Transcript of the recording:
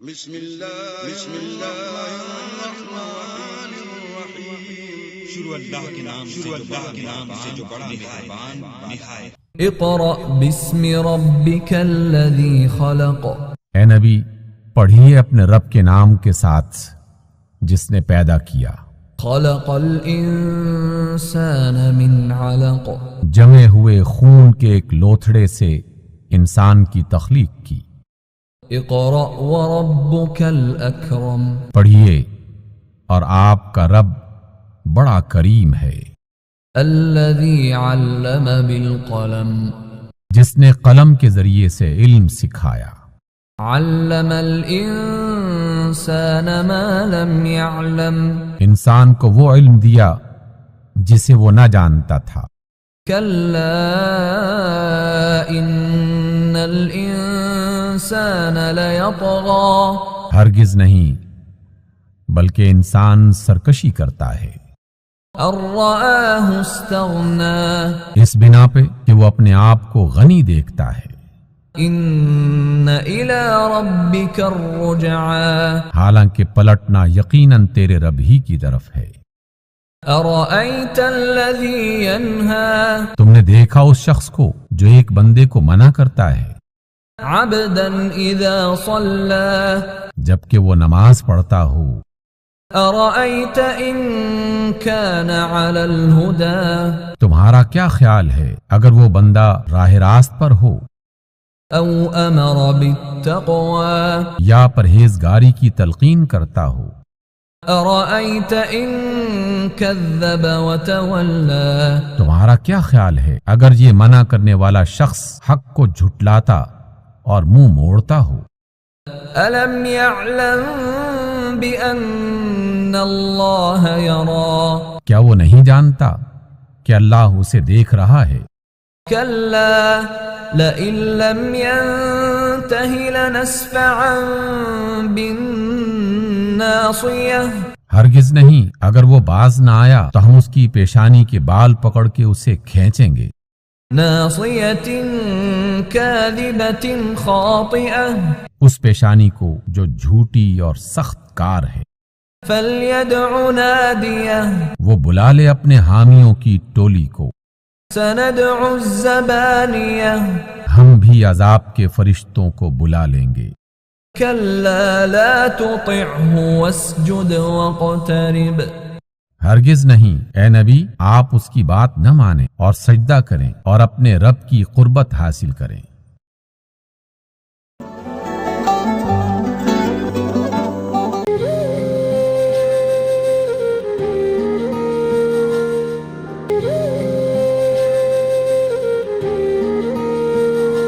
بسم اللہ الرحمن الرحیم۔ شروع اللہ کے نام سے جو بڑا مہربان نہایت۔ اقرأ بسم ربک الذی خلق۔ اے نبی پڑھیے اپنے رب کے نام کے ساتھ جس نے پیدا کیا۔ خلق الانسان من علق۔ جمے ہوئے خون کے ایک لوتھڑے سے انسان کی تخلیق کی۔ اقرأ وربک الاکرم۔ پڑھیے اور آپ کا رب بڑا کریم ہے۔ الذی علم بالقلم۔ جس نے قلم کے ذریعے سے علم سکھایا۔ علم الانسان ما لم يعلم۔ انسان کو وہ علم دیا جسے وہ نہ جانتا تھا۔ کلا ان الانسان لیطغی۔ ہرگز نہیں بلکہ انسان سرکشی کرتا ہے۔ ان رآہ استغنی۔ اس بنا پہ کہ وہ اپنے آپ کو غنی دیکھتا ہے۔ ان الی ربک الرجعی۔ حالانکہ پلٹنا یقیناً تیرے رب ہی کی طرف ہے۔ ارأیت الذی ینہی۔ تم نے دیکھا اس شخص کو جو ایک بندے کو منع کرتا ہے عبدا اذا صلی۔ جبکہ وہ نماز پڑھتا ہو۔ ارأیت ان کان علی الہدی۔ تمہارا کیا خیال ہے اگر وہ بندہ راہ راست پر ہو او امر بالتقوی۔ یا پرہیزگاری کی تلقین کرتا ہو۔ ارأیت ان کذب وتولی۔ تمہارا کیا خیال ہے اگر یہ منع کرنے والا شخص حق کو جھٹلاتا اور منہ موڑتا ہو۔ الم یعلم بان اللہ یری۔ کیا وہ نہیں جانتا کہ اللہ اسے دیکھ رہا ہے۔ کلا لئن لم ینتہ لنسفعا بالناصیہ۔ ہرگز نہیں اگر وہ باز نہ آیا تو ہم اس کی پیشانی کے بال پکڑ کے اسے کھینچیں گے۔ ناصیۃ کاذبۃ خاطئہ۔ اس پیشانی کو جو جھوٹی اور سخت کار ہے۔ فلیدع نادیہ۔ وہ بلا لے اپنے حامیوں کی ٹولی کو۔ سندع الزبانیہ۔ ہم بھی عذاب کے فرشتوں کو بلا لیں گے۔ کلا لا تطعہ واسجد واقترب۔ ہرگز نہیں اے نبی آپ اس کی بات نہ مانیں اور سجدہ کریں اور اپنے رب کی قربت حاصل کریں۔